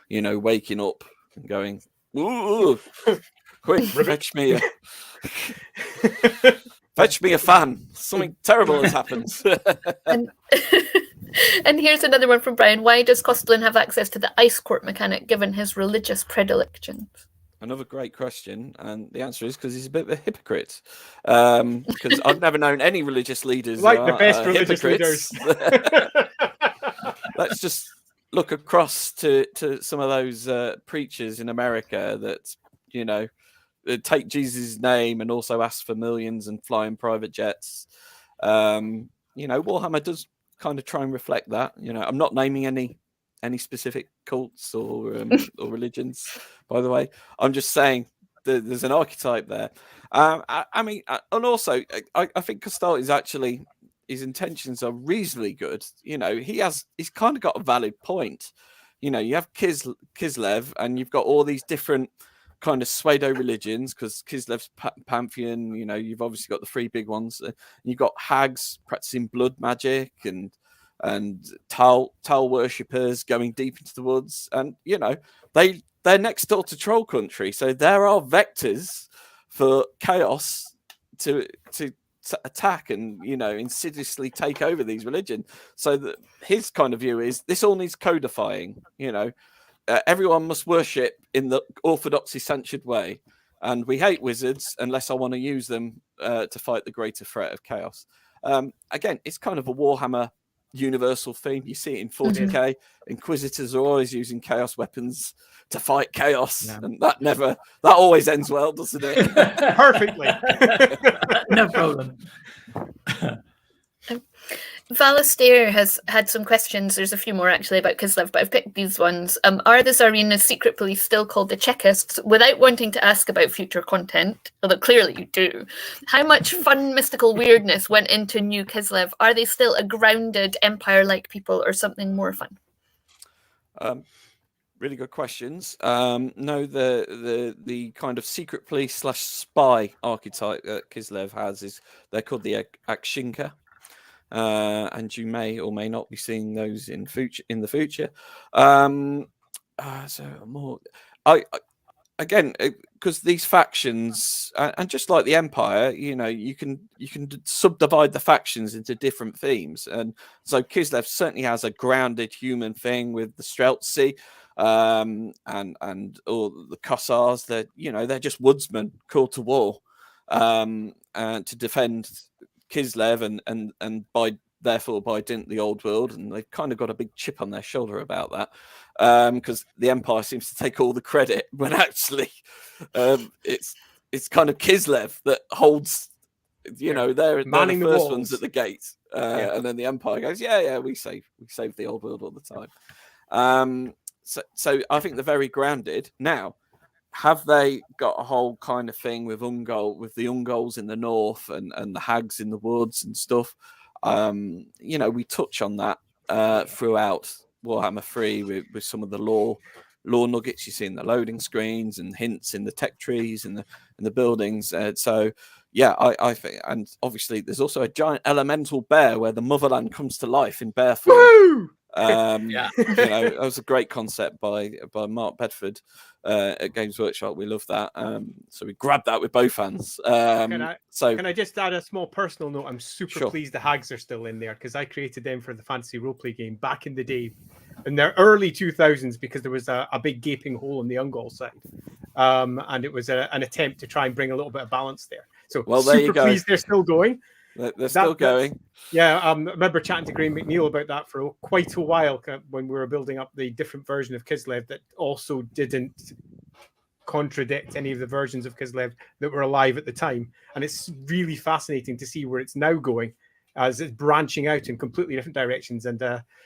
waking up and going, "Ooh, quick, fetch me a fan. Something terrible has happened." And here's another one from Brian. Why does Costelin have access to the Ice Court mechanic given his religious predilections? Another great question, and the answer is because he's a bit of a hypocrite. Because I've never known any religious leaders like the best religious leaders. Let's just look across to some of those preachers in America that take Jesus' name and also ask for millions and fly in private jets. Warhammer does kind of try and reflect that. I'm not naming any specific cults or religions, by the way. I'm just saying there's an archetype there. I mean, and also I think Costal is actually, his intentions are reasonably good. He's kind of got a valid point. You have Kislev, and you've got all these different kind of pseudo religions, because Kislev's pantheon, you've obviously got the three big ones. You've got hags practicing blood magic and Tal worshippers going deep into the woods, and they're next door to troll country, so there are vectors for chaos to attack and insidiously take over these religions. So that his kind of view is this all needs codifying. everyone must worship in the orthodoxy censured way, and we hate wizards unless I want to use them to fight the greater threat of chaos. Again, it's kind of a Warhammer universal theme. You see it in 40k. Inquisitors are always using chaos weapons to fight chaos, and that always ends well, doesn't it? Perfectly. No problem. Valastair has had some questions. There's a few more actually about Kislev, but I've picked these ones. Are the Tsarina's secret police still called the Chekists? Without wanting to ask about future content, although clearly you do, how much fun mystical weirdness went into New Kislev? Are they still a grounded empire-like people, or something more fun? Really good questions. No, the kind of secret police / spy archetype that Kislev has is they're called the Akshinka. And you may or may not be seeing those in the future. So more, again, because these factions, and just like the Empire, you can subdivide the factions into different themes, and so Kislev certainly has a grounded human thing with the Streltsy, and all the Kossars. They're just woodsmen called to war, and to defend Kislev and by dint the old world, and they've kind of got a big chip on their shoulder about that, because the Empire seems to take all the credit when actually it's kind of Kislev that holds, they're the first ones at the gate, and then the Empire goes, we save the old world all the time. So I think they're very grounded now. Have they got a whole kind of thing with the Ungols in the north and the hags in the woods and stuff? We touch on that throughout Warhammer 3 with some of the lore nuggets you see in the loading screens and hints in the tech trees and the buildings. I think, and obviously there's also a giant elemental bear where the motherland comes to life in bear form. Woo! That was a great concept by Mark Bedford at Games Workshop. We love that, so we grabbed that with both hands. Can I just add a small personal note? I'm super pleased the hags are still in there, because I created them for the fantasy roleplay game back in the day, in their early 2000s, because there was a big gaping hole in the Ungol side, and it was an attempt to try and bring a little bit of balance there. So there you go. Pleased they're still going. They're still going. I remember chatting to Graham McNeil about that for quite a while when we were building up the different version of Kislev that also didn't contradict any of the versions of Kislev that were alive at the time. And it's really fascinating to see where it's now going, as it's branching out in completely different directions, and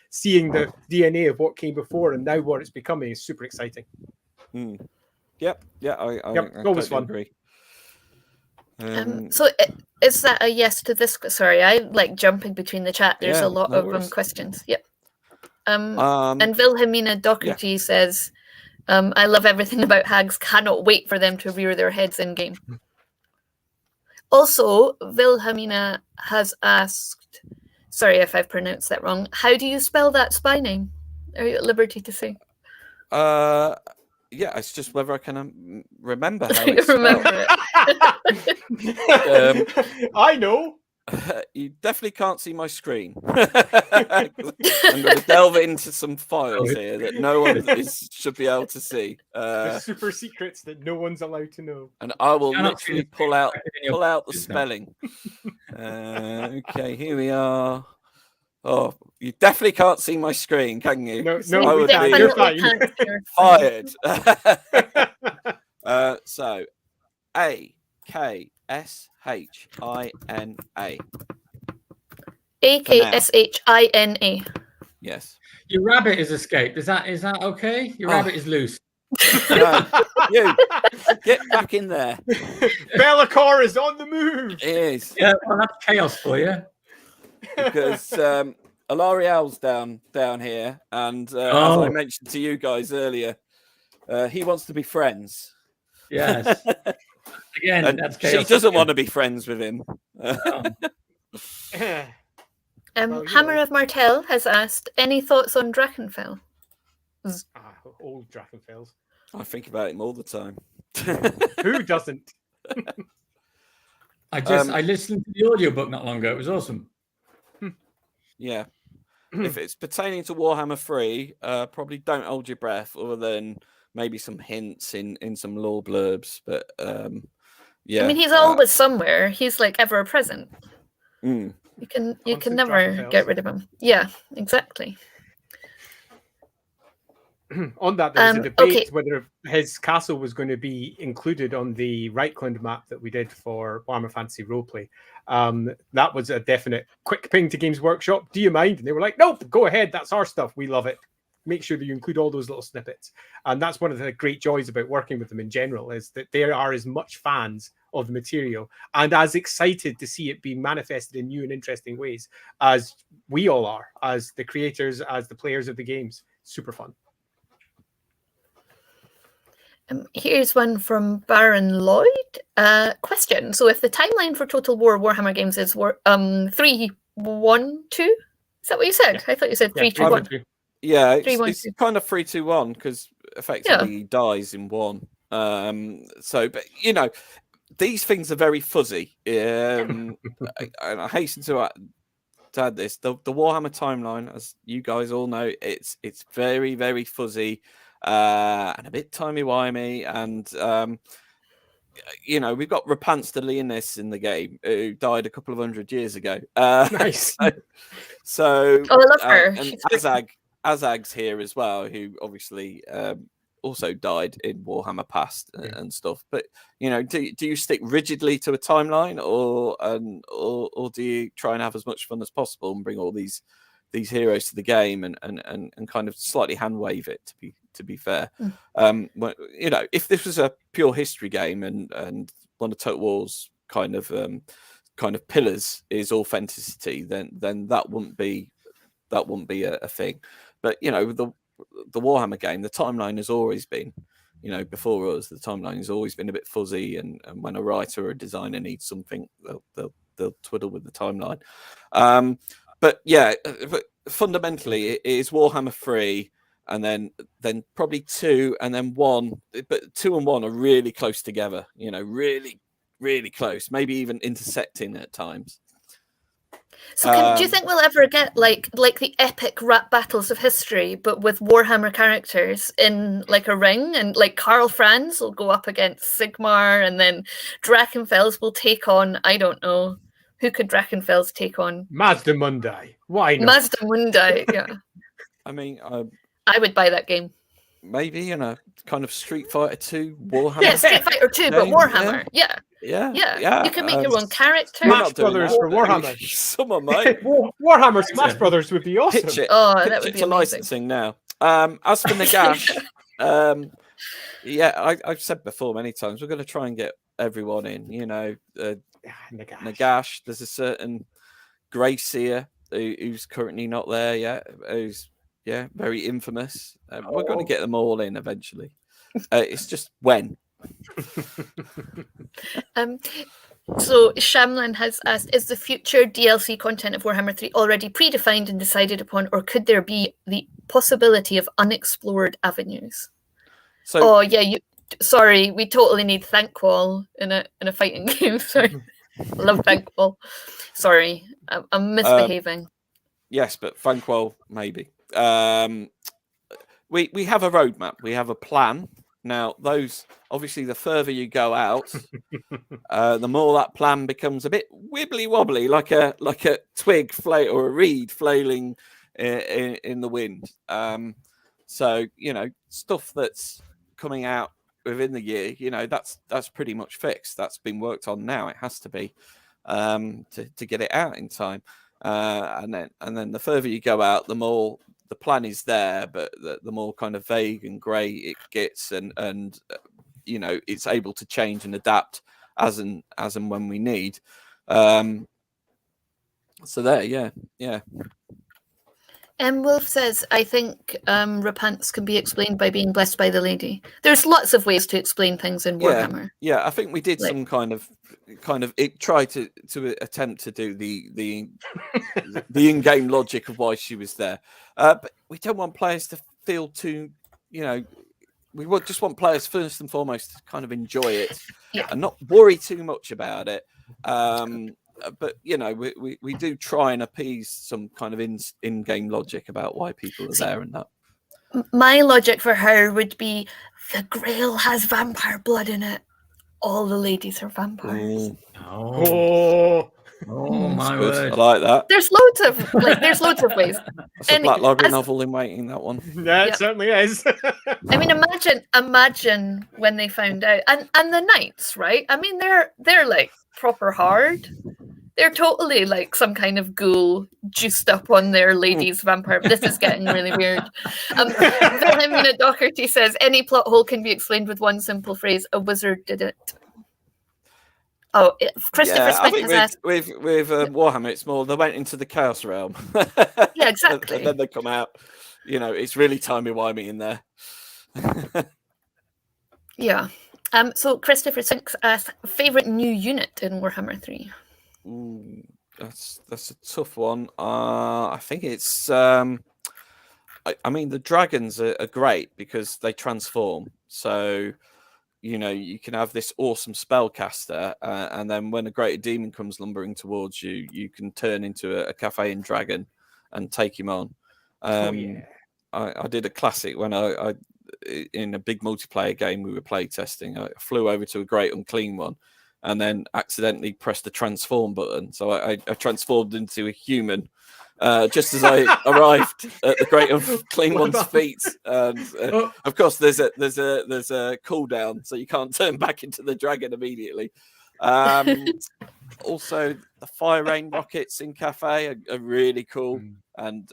seeing the DNA of what came before and now what it's becoming is super exciting. Yep. I always fun. Agree. So is that a yes to this? Sorry, I like jumping between the chat. There's a lot of questions. Yep. And Wilhelmina Doherty says, I love everything about hags. Cannot wait for them to rear their heads in game. Also, Wilhelmina has asked, sorry if I've pronounced that wrong, how do you spell that spy name? Are you at liberty to say? It's just whether I can remember how it's remember it. I know. You definitely can't see my screen. I'm going to delve into some files here that no one should be able to see. The super secrets that no one's allowed to know. And I will literally pull out the spelling. Okay, here we are. Oh, you definitely can't see my screen, can you? No, I would be you're fine. Fired. So, AKSHINA. AKSHINA. Yes. Your rabbit has escaped. Is that okay? Your rabbit is loose. No, you get back in there. Be'lakor is on the move. It is. Yeah, well, that's chaos for you. Because Alarial's down here, and as I mentioned to you guys earlier, he wants to be friends. Yes. Again, and that's chaos. She doesn't want to be friends with him. Hammer of Martell has asked, any thoughts on Drakenfeld? Old Drakenfeld. I think about him all the time. Who doesn't? I listened to the audiobook not long ago. It was awesome. Yeah. if it's pertaining to Warhammer 3, probably don't hold your breath, other than maybe some hints in some lore blurbs. But yeah, I mean, he's always somewhere. He's like ever present. Mm. You can Constant never Drakenfeld. get rid of him. Yeah, exactly. On that, there was a debate okay. whether his castle was going to be included on the Reichland map that we did for Warhammer Fantasy Roleplay. That was a definite quick ping to Games Workshop. Do you mind? And they were like, nope, go ahead. That's our stuff. We love it. Make sure that you include all those little snippets. And that's one of the great joys about working with them in general, is that they are as much fans of the material and as excited to see it being manifested in new and interesting ways as we all are, as the creators, as the players of the games. Super fun. Here's one from Baron Lloyd. Question. So if the timeline for Total War Warhammer games is 3-1-2? Is that what you said? Yeah. I thought you said 3-2-1. Yeah, 3-1-2. it's kind of 3-2-1 because effectively he dies in one. So, but you know, these things are very fuzzy. And I hasten to add this: the Warhammer timeline, as you guys all know, it's very, very fuzzy. And a bit timey-wimey, and you know, we've got Rapance de Leonis in the game who died a couple of 100 years ago. Nice. So I love her. And Azag's here as well, who obviously also died in Warhammer Past and stuff. But you know, do you stick rigidly to a timeline, or do you try and have as much fun as possible and bring all these heroes to the game and kind of slightly hand wave it, to be fair? You know, if this was a pure history game and one of Total War's kind of pillars is authenticity, then that wouldn't be a thing. But you know, the Warhammer game, the timeline has always been, you know, before us, the timeline has always been a bit fuzzy, and when a writer or a designer needs something, they'll twiddle with the timeline. But yeah, but fundamentally, it is Warhammer 3, and then probably 2, and then 1. But 2 and 1 are really close together. You know, really, really close. Maybe even intersecting at times. So, do you think we'll ever get like the epic rap battles of history, but with Warhammer characters in like a ring, and like Karl Franz will go up against Sigmar, and then Drakenfels will take on, I don't know. Who could Drakenfels take on? Mazda Mundi. Why not? Mazda Mundi, yeah. I mean, I would buy that game. maybe in a kind of Street Fighter 2 Warhammer. Yeah, Street Fighter 2, but Warhammer. Yeah. Yeah. You can make your own character. Smash Brothers for Warhammer. Someone might. Warhammer Smash Brothers would be awesome. Pitch it. Oh, Pitch that would it be to amazing. licensing now. As for Nagash, I've said before many times, we're going to try and get everyone in. You know, Nagash. There's a certain Grey Seer who's currently not there yet. Who's very infamous. We're going to get them all in eventually. It's just when. So Shamlan has asked, is the future DLC content of Warhammer 3 already predefined and decided upon, or could there be the possibility of unexplored avenues? So, sorry, we totally need Thankwall in a fighting game. Sorry. I love Thankwall. Sorry, I'm misbehaving. Yes, but Thankwall maybe. We have a roadmap. We have a plan. Now, those obviously, the further you go out, the more that plan becomes a bit wibbly wobbly, like a twig or a reed flailing in the wind. So you know, stuff that's coming out within the year, you know, that's pretty much fixed. That's been worked on now. It has to be to get it out in time. And then the further you go out, the more the plan is there, but the more kind of vague and grey it gets, and you know, it's able to change and adapt as and when we need. So there, yeah. Wolf says, I think Rapance can be explained by being blessed by the lady. There's lots of ways to explain things in Warhammer. Yeah, I think we did some kind of it tried to attempt to do the in-game logic of why she was there. But we don't want players to feel too, you know, we would just want players first and foremost to kind of enjoy it and not worry too much about it. but you know, we do try and appease some kind of in-game logic about why people are there and that. My logic for her would be the Grail has vampire blood in it. All the ladies are vampires. Oh, My good. word! I like that. There's loads of ways. That's a Black Library novel in waiting. That one. that certainly is. I mean, imagine when they found out, and the knights, right? I mean, they're like proper hard. They're totally like some kind of ghoul juiced up on their ladies vampire. This is getting really weird. Wilhelmina Doherty says any plot hole can be explained with one simple phrase: "A wizard did it." Oh, Christopher Smith has asked. With Warhammer, it's more they went into the Chaos Realm. Yeah, exactly. And then they come out. You know, it's really timey-wimey in there. Yeah. So Christopher Smith asks favorite new unit in Warhammer 3. Ooh, that's a tough one. I think it's. I mean, the dragons are great because they transform. So, you know, you can have this awesome spellcaster, and then when a greater demon comes lumbering towards you, you can turn into a Caffeine dragon and take him on. I did a classic when I in a big multiplayer game we were play testing. I flew over to a great unclean one, and then accidentally pressed the transform button. So I transformed into a human just as I arrived at the great unclean one's feet. And of course, there's a cooldown, so you can't turn back into the dragon immediately. Also, the fire rain rockets in Cafe are really cool. And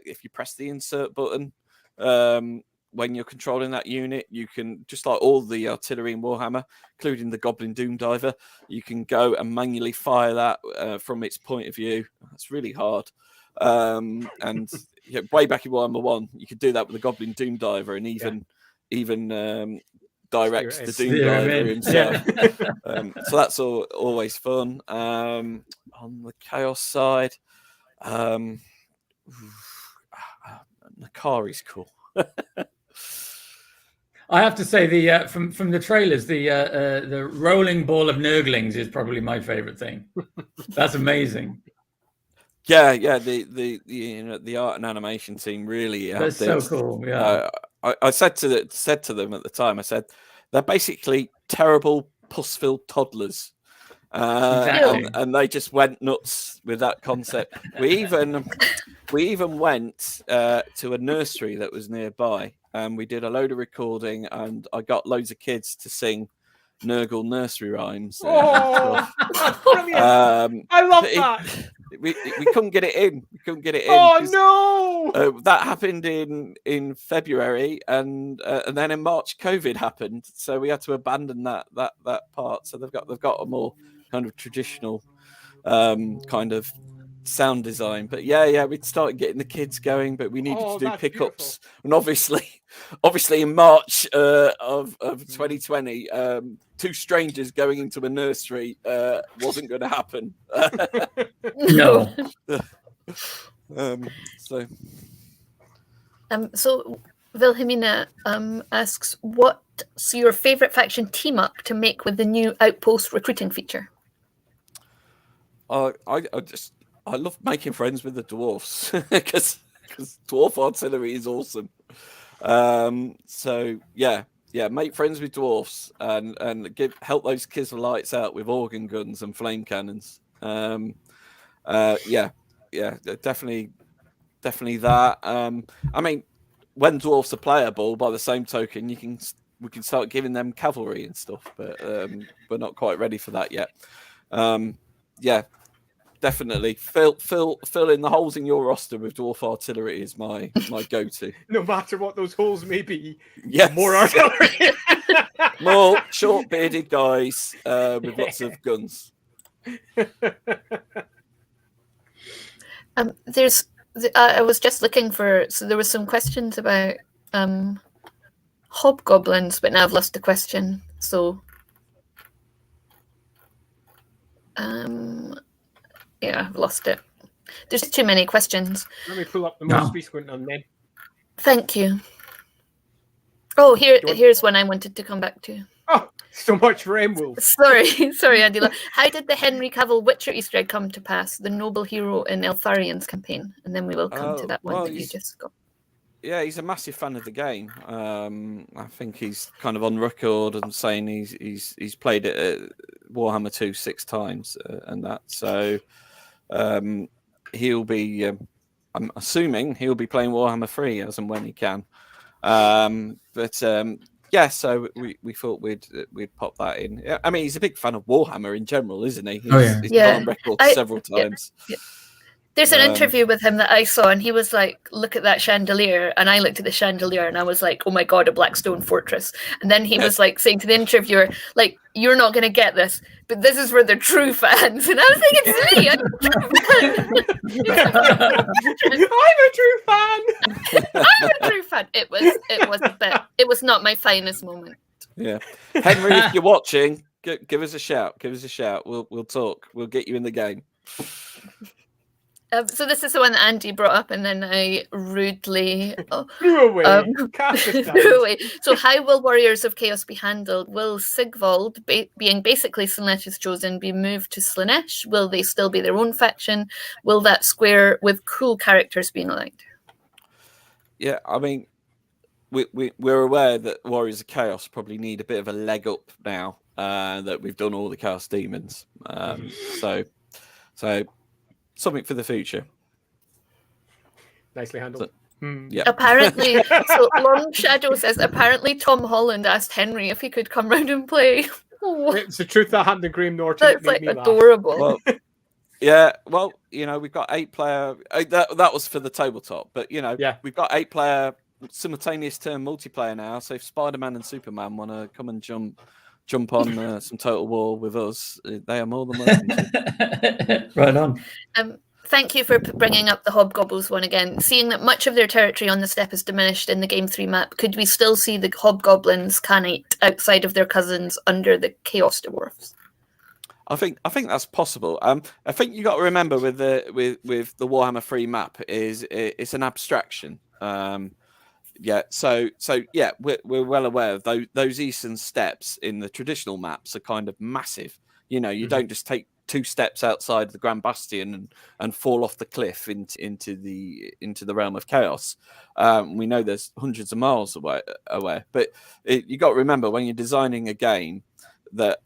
if you press the insert button, when you're controlling that unit, you can, just like all the artillery in Warhammer, including the Goblin Doom Diver, you can go and manually fire that from its point of view. That's really hard. And way back in Warhammer 1, you could do that with the Goblin Doom Diver and even direct the Doom Diver himself. So that's always fun. On the Chaos side, Nakari's cool. I have to say the from the trailers, the rolling ball of Nurglings is probably my favorite thing. That's amazing. Yeah, the art and animation team really. That's so cool. Yeah, I said to them at the time, I said they're basically terrible puss-filled toddlers. Exactly. And they just went nuts with that concept. We even went to a nursery that was nearby, and we did a load of recording, and I got loads of kids to sing Nurgle nursery rhymes. Brilliant! I love that. We couldn't get it in. Oh no! That happened in February, and then in March COVID happened, so we had to abandon that part. So they've got a more kind of traditional kind of sound design. But we'd started getting the kids going, but we needed to do pickups. Beautiful. And obviously in March of 2020, two strangers going into a nursery wasn't going to happen. No. So Wilhelmina asks, what's your favorite faction team up to make with the new outpost recruiting feature? I love making friends with the dwarfs because dwarf artillery is awesome. Make friends with dwarfs and help those kids with lights out with organ guns and flame cannons. Definitely that. I mean, when dwarfs are playable, by the same token, we can start giving them cavalry and stuff, but we're not quite ready for that yet. Definitely fill in the holes in your roster with dwarf artillery is my go-to. No matter what those holes may be. Yes. More artillery. More short bearded guys with lots of guns. I was just looking so there was some questions about hobgoblins, but now I've lost the question. So I've lost it. There's too many questions. Let me pull up the most recent one then. Thank you. Oh, here's one I wanted to come back to. Oh, so much for Emerald. Sorry, Andy. How did the Henry Cavill Witcher Easter egg come to pass? The noble hero in Eltharian's campaign, and then we will come to that one that you just got. Yeah, he's a massive fan of the game. I think he's kind of on record and saying he's played it at Warhammer 2 6 times and that. So he'll be. I'm assuming he'll be playing Warhammer 3 as and when he can. Yeah, so we thought we'd pop that in. Yeah, I mean, he's a big fan of Warhammer in general, isn't he? He's gone on record several times. Yeah. There's an interview with him that I saw, and he was like, "Look at that chandelier," and I looked at the chandelier, and I was like, "Oh my god, a black stone fortress!" And then he was like saying to the interviewer, "Like, you're not going to get this, but this is for the true fans." And I was like, "It's me. I'm a true fan." It was not my finest moment. Yeah, Henry, if you're watching, give us a shout. Give us a shout. We'll talk. We'll get you in the game. So this is the one that Andy brought up, and then I rudely threw away. Threw away. So how will Warriors of Chaos be handled? Will Sigvald, being basically Slaaneish's chosen, be moved to Slaanesh? Will they still be their own faction? Will that square with cool characters being allowed? Yeah, I mean, we're aware that Warriors of Chaos probably need a bit of a leg up now that we've done all the Chaos Demons. So something for the future. Nicely handled. Yeah. Apparently, so Long Shadow says, apparently Tom Holland asked Henry if he could come round and play. It's the truth that happened to Graham Norton. That's like adorable. Well, yeah, well, we've got 8-player. That was for the tabletop, but we've got 8-player simultaneous turn multiplayer now. So if SpiderMan and Superman want to come and jump on some Total War with us, they are more than welcome to. Right on. Thank you for bringing up the Hobgoblins one again. Seeing that much of their territory on the steppe is diminished in the Game 3 map, could we still see the Hobgoblins Khanate outside of their cousins under the Chaos Dwarfs? I think that's possible. I think you got to remember with the Warhammer 3 map is it's an abstraction. Yeah, so yeah, we're well aware of those eastern steppes in the traditional maps are kind of massive. You don't just take 2 steps outside the Grand Bastion and fall off the cliff into the realm of chaos. We know there's hundreds of miles away, but you got to remember when you're designing a game that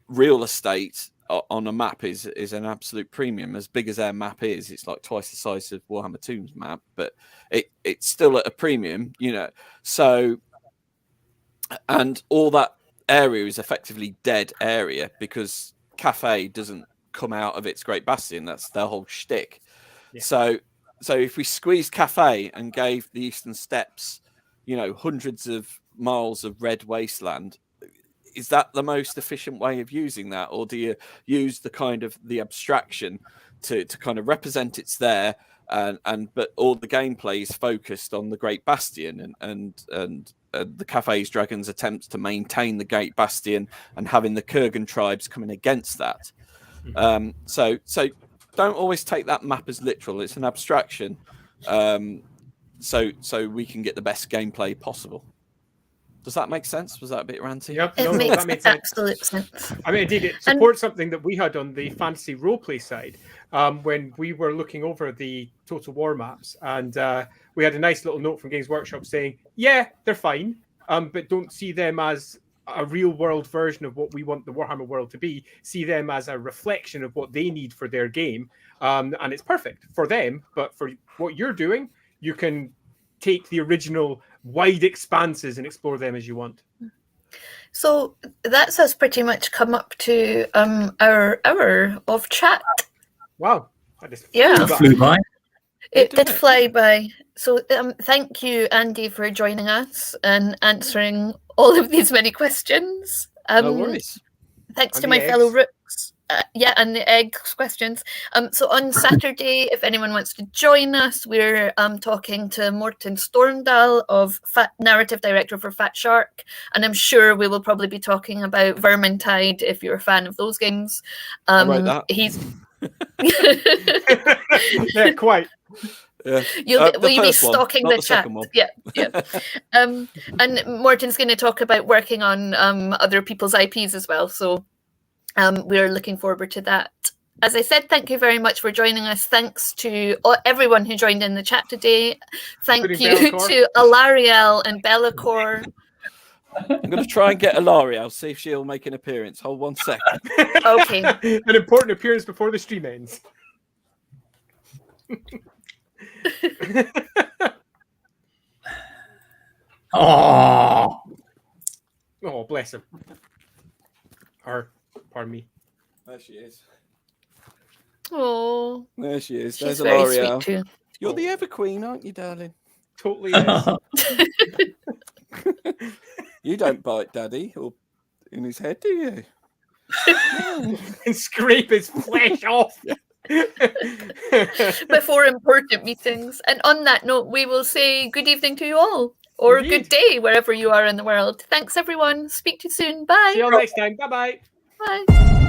real estate on a map is an absolute premium. As big as our map is, it's like twice the size of Warhammer 2's map, but it's still at a premium, So, and all that area is effectively dead area because Cafe doesn't come out of its Great Bastion. That's their whole shtick. Yeah. So if we squeezed Cafe and gave the Eastern Steppes, hundreds of miles of red wasteland, is that the most efficient way of using that, or do you use the abstraction to kind of represent it's there, but all the gameplay is focused on the Great Bastion and the Cafe's Dragons attempts to maintain the Great Bastion and having the Kurgan tribes coming against that. So don't always take that map as literal. It's an abstraction, so we can get the best gameplay possible. Does that make sense? Was that a bit ranty? Yep, that makes absolute sense. I mean, indeed, it supports something that we had on the fantasy roleplay side when we were looking over the Total War maps, and we had a nice little note from Games Workshop saying, yeah, they're fine, but don't see them as a real-world version of what we want the Warhammer world to be. See them as a reflection of what they need for their game, and it's perfect for them, but for what you're doing, you can take the original wide expanses and explore them as you want. So that's us pretty much come up to our hour of chat. Wow. Flew by. It did fly by. So thank you, Andy, for joining us and answering all of these many questions. No worries. Thanks to my fellow Rooks. And the eggs questions. So on Saturday, if anyone wants to join us, we're talking to Morten Stormdahl of narrative director for Fat Shark, and I'm sure we will probably be talking about Vermintide if you're a fan of those games. How about that? He's yeah, quite. Yeah. Will you be first one, stalking not the the chat? second one. Yeah. And Morton's going to talk about working on other people's IPs as well. So we're looking forward to that. As I said, thank you very much for joining us. Thanks to everyone who joined in the chat today. Thank Including you Bellacore. to Alarial and Bellacore. I'm going to try and get Alarial, see if she'll make an appearance. Hold 1 second. Okay. An important appearance before the stream ends. Oh, Oh, bless him. Or, pardon me. There she is. Oh, There she is. she's There's very Alarial. sweet too. You're the Ever Queen, aren't you, darling? Totally is. You don't bite Daddy or in his head, do you? And scrape his flesh off. Before important meetings. And on that note, we will say good evening to you all, or Indeed. good day wherever you are in the world. Thanks, everyone. Speak to you soon. Bye. See you all next time. Bye-bye. Bye.